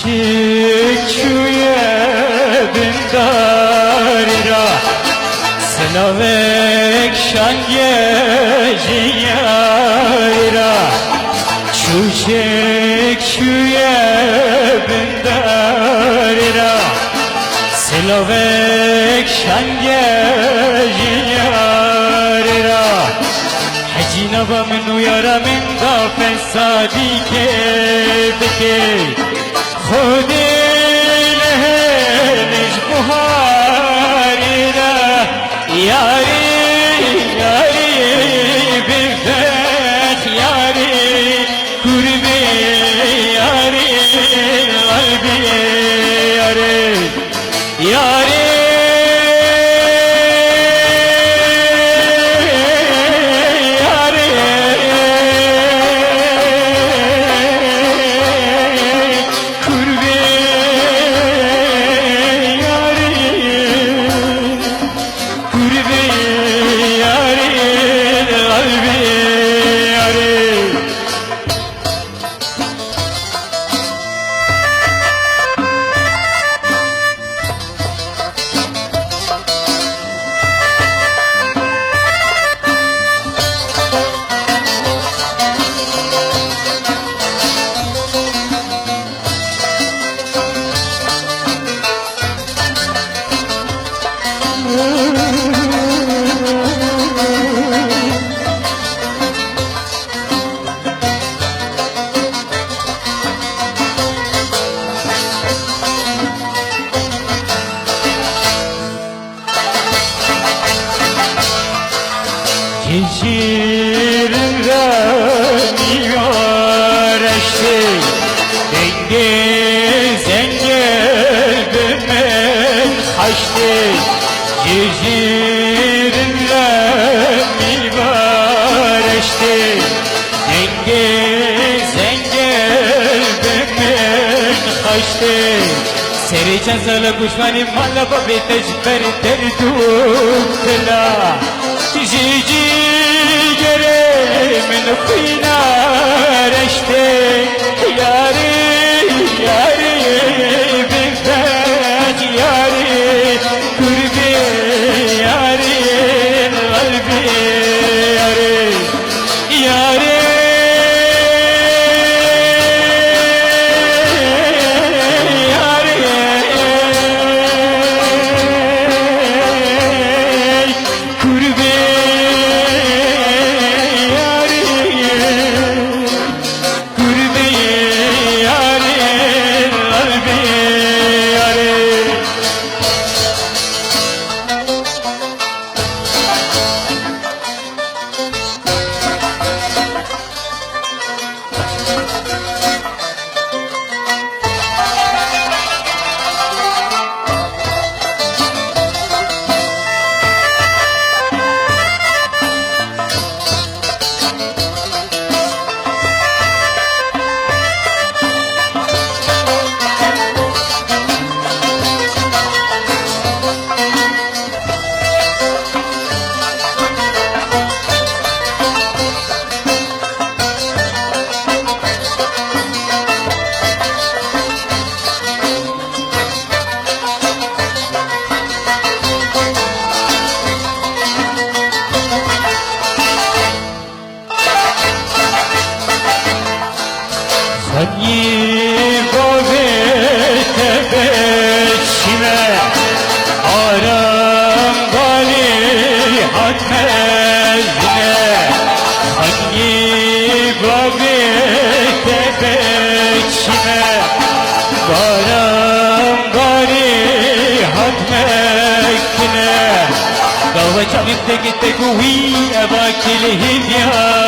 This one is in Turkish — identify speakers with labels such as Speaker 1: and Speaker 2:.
Speaker 1: Çiçeğe bindarira Slavek şangeciyarira Çiçeğe bindarira Slavek şangeciyarira Hacina ba minu yara min da fesadi ke bike Khudi leheniz buharira Yari yari bifet yari Kurbi yari kalbi yari Yari Ciğerimde miyoreşti Dengiz engelbimin kaçtı Ciğerimde miyoreşti Dengiz engelbimin kaçtı Seri cezalı kuşmanım malla babetej berder dukla Cici من فينا رشتي ياري ياري بفات ياري قربي ياري قلبي ياري ياري Hani babete beşime Aram gali hatmezine Hani babete beşime Aram gali hatmezine Dava çamikte gitti kuhi ebakili hidya